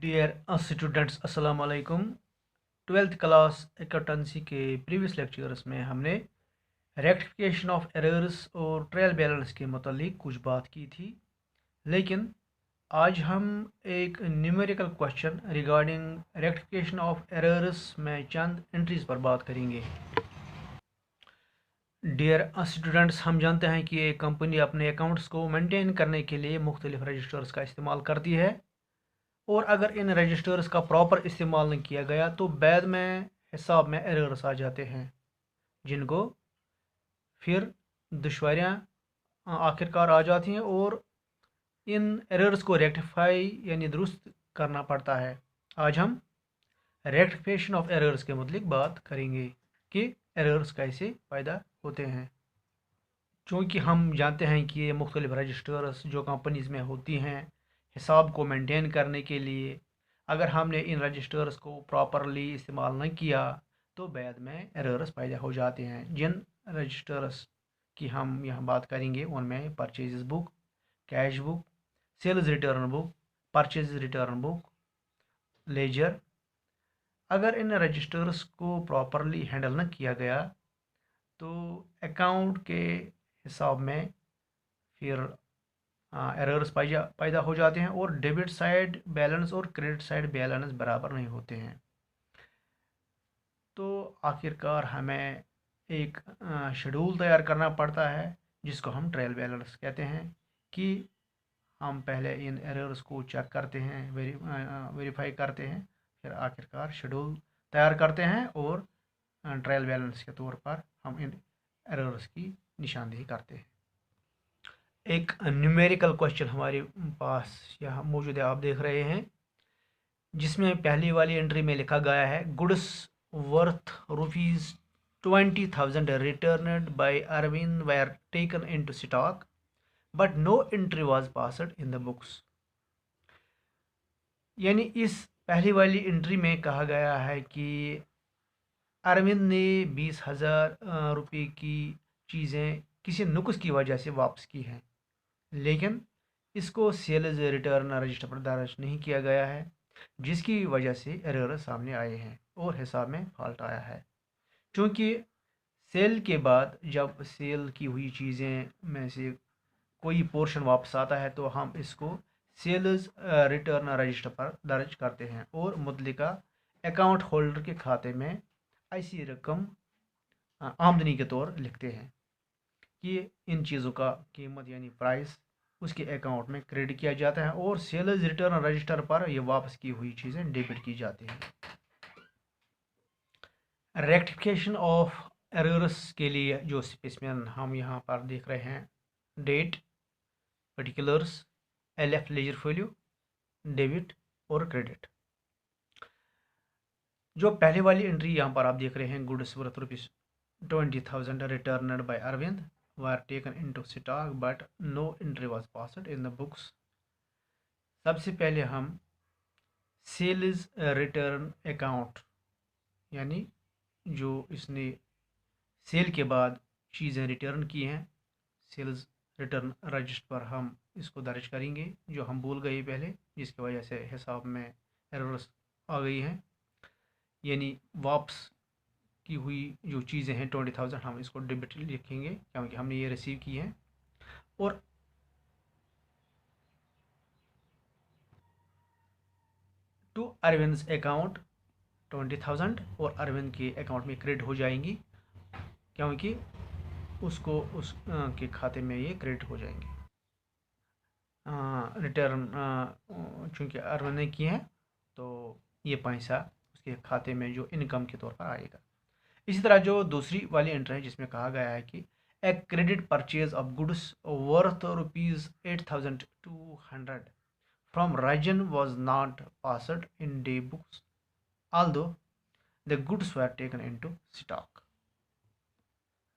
Dear students, अस्सलाम वालेकुम। 12th class accountancy के प्रीवियस लेक्चर्स में हमने रेक्टिफिकेशन ऑफ एरर्स और ट्रायल बैलेंस के मतलब कुछ बात की थी। लेकिन आज हम एक numerical question regarding rectification of errors में चंद एंट्रीज पर बात करेंगे। डियर स्टूडेंट्स, हम जानते हैं कि एक कंपनी अपने अकाउंट्स को मेंटेन करने के लिए मुख्तलिफ रजिस्टर्स का इस्तेमाल करती है, और अगर इन रजिस्टर्स का प्रॉपर इस्तेमाल नहीं किया गया तो बाद में हिसाब में एरर्स आ जाते हैं, जिनको फिर दुश्वारियाँ आखिरकार आ जाती हैं और इन एरर्स को रेक्टिफाई यानी दुरुस्त करना पड़ता है। आज हम रेक्टिफिकेशन ऑफ एरर्स के मतलब बात करेंगे कि एरर्स कैसे पैदा होते हैं। चूँकि हम जानते हैं कि ये मुख्तलिफ रजिस्टर्स जो कंपनीज़ में होती हैं हिसाब को मेंटेन करने के लिए, अगर हमने इन रजिस्टर्स को प्रॉपरली इस्तेमाल नहीं किया तो बाद में एरर्स पैदा हो जाते हैं। जिन रजिस्टर्स की हम यहाँ बात करेंगे उनमें purchase book, cash book, sales return book, purchase return book, ledger. अगर इन रजिस्टर्स को प्रॉपरली हैंडल न किया गया तो अकाउंट के हिसाब में फिर एरर्स पैदा हो जाते हैं और डेबिट साइड बैलेंस और क्रेडिट साइड बैलेंस बराबर नहीं होते हैं। तो आखिरकार हमें एक शेड्यूल तैयार करना पड़ता है जिसको हम ट्रायल बैलेंस कहते हैं, कि हम पहले इन एरर्स को चेक करते हैं, वेरीफाई करते हैं, फिर आखिरकार शेड्यूल तैयार करते हैं और ट्रायल बैलेंस के तौर पर हम इन एरर्स की निशानदेही करते हैं। एक न्यूमेरिकल क्वेश्चन हमारे पास यहाँ मौजूद है, आप देख रहे हैं, जिसमें पहली वाली एंट्री में लिखा गया है goods worth ₹20,000 returned by Arvind were taken into stock but no entry was passed in the books. यानी इस पहली वाली एंट्री में कहा गया है कि अरविंद ने 20,000 रुपये की चीज़ें किसी नुक्स की वजह से वापस की हैं, लेकिन इसको सेल्स रिटर्न रजिस्टर पर दर्ज नहीं किया गया है, जिसकी वजह से एरर सामने आए हैं और हिसाब में फॉल्ट आया है। क्योंकि सेल के बाद जब सेल की हुई चीज़ें में से कोई पोर्शन वापस आता है तो हम इसको सेल्स रिटर्न रजिस्टर पर दर्ज करते हैं और मुतलिका अकाउंट होल्डर के खाते में ऐसी रकम आमदनी के तौर लिखते हैं कि इन चीज़ों का कीमत यानी प्राइस उसके अकाउंट में क्रेडिट किया जाता है और सेल्स रिटर्न रजिस्टर पर ये वापस की हुई चीज़ें डेबिट की जाती हैं। रेक्टिफिकेशन ऑफ एरर्स के लिए जो स्पेसिमेन हम यहाँ पर देख रहे हैं, date, particulars, LF ledger value, debit और क्रेडिट। जो पहले वाली एंट्री यहाँ पर आप देख रहे हैं, goods worth ₹20,000 returned by Arvind were taken into stock but no entry was passed in the books। सबसे पहले हम सेल्स रिटर्न अकाउंट यानी जो इसने सेल के बाद चीज़ें रिटर्न की हैं, सेल्स रिटर्न रजिस्टर पर हम इसको दर्ज करेंगे, जो हम भूल गए पहले, जिसकी वजह से हिसाब में एरर्स आ गई हैं। यानी वापस की हुई जो चीज़ें हैं 20,000 हम इसको डेबिट लिखेंगे क्योंकि हमने ये रिसीव की हैं, और टू अरविंद अकाउंट 20,000 और अरविंद के अकाउंट में क्रेडिट हो जाएंगी क्योंकि उसको उस के खाते में ये क्रेडिट हो जाएंगे। रिटर्न चूँकि अरविंद ने किए हैं तो ये पैसा उसके खाते में जो इनकम के तौर पर आएगा। इसी तरह जो दूसरी वाली एंट्री है जिसमें कहा गया है कि a credit purchase of goods worth ₹8,200 from Rajan was not passed in day books although the goods were taken into stock।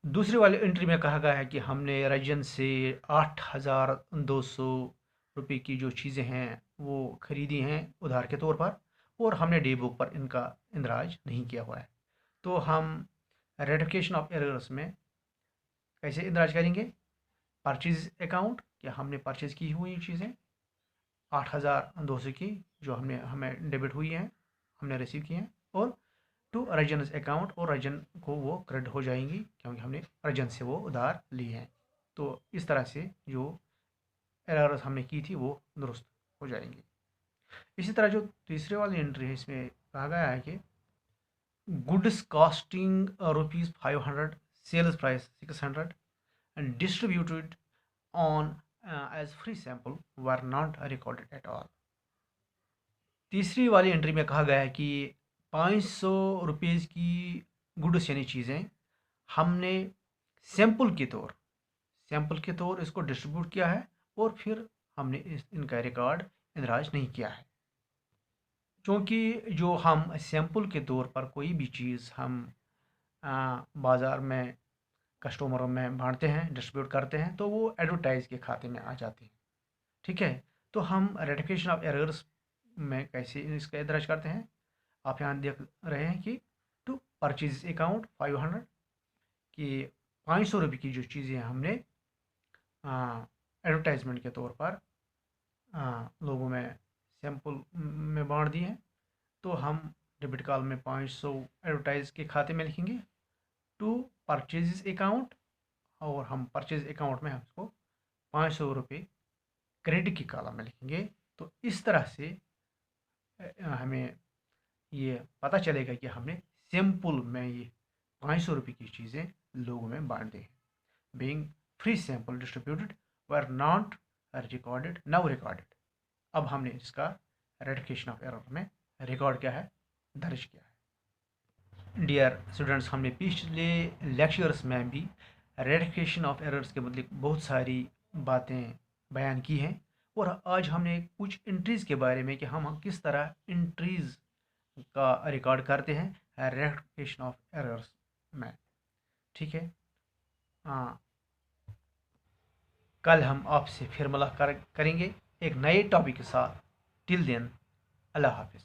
दूसरी वाली एंट्री में कहा गया है कि हमने राजन से 8,200 रुपये की जो चीज़ें हैं वो खरीदी हैं उधार के तौर पर और हमने डे बुक पर इनका इंदराज नहीं किया हुआ है। तो हम रेटिफिकेशन ऑफ एरर्स में कैसे इंदराज करेंगे? परचेज अकाउंट, क्या हमने परचेज की हुई चीज़ें 8,200 की जो हमें डेबिट हुई हैं, हमने रिसीव किए हैं, और टू रजन्स अकाउंट, और रजन को वो क्रेडिट हो जाएंगी क्योंकि हमने रजन से वो उधार लिए हैं। तो इस तरह से जो एरर्स हमने की थी वो दुरुस्त हो जाएंगी। इसी तरह जो तीसरे वाली एंट्री है, इसमें कहा गया है कि goods costing ₹500, sales price 600 and distributed on as free sample were not recorded at all. तीसरी वाली एंट्री में कहा गया है कि ₹500 की गुड्स यानी चीज़ें हमने सैंपल के तौर इसको डिस्ट्रीब्यूट किया है, और फिर हमने इनका रिकॉर्ड इंदराज नहीं किया है। क्योंकि जो हम सैंपल के तौर पर कोई भी चीज़ हम बाज़ार में कस्टमरों में बांटते हैं, डिस्ट्रीब्यूट करते हैं, तो वो एडवर्टाइज के खाते में आ जाती है। ठीक है, तो हम रेटिफिकेशन ऑफ एरर्स में कैसे इसका दर्ज करते हैं? आप यहाँ देख रहे हैं कि टू परचेज अकाउंट 500 कि ₹500 की जो चीज़ें हमने एडवर्टाइजमेंट के तौर पर लोगों में सैंपल में बांट दिए हैं, तो हम डेबिट कॉलम में 500 एडवर्टाइज के खाते में लिखेंगे टू परचेज अकाउंट, और हम परचेज अकाउंट में हम इसको ₹500 क्रेडिट की कॉलम में लिखेंगे। तो इस तरह से हमें ये पता चलेगा कि हमने सैंपल में ये ₹500 की चीज़ें लोगों में बांट दी हैं। Being free sample distributed were not recorded, now recorded. अब हमने इसका रेटिफिकेशन ऑफ एरर में रिकॉर्ड क्या है, दर्ज किया है। डियर स्टूडेंट्स, हमने पिछले लेक्चर्स में भी रेटिफिकेशन ऑफ एरर्स के मतलब बहुत सारी बातें बयान की हैं, और आज हमने कुछ एंट्रीज़ के बारे में कि हम किस तरह एंट्रीज़ का रिकॉर्ड करते हैं रेटिफिकेशन ऑफ एरर्स में। ठीक है, हाँ, कल हम आपसे फिर मुलाकात करेंगे एक नए टॉपिक के साथ। टिल देन, अल्लाह हाफिज़।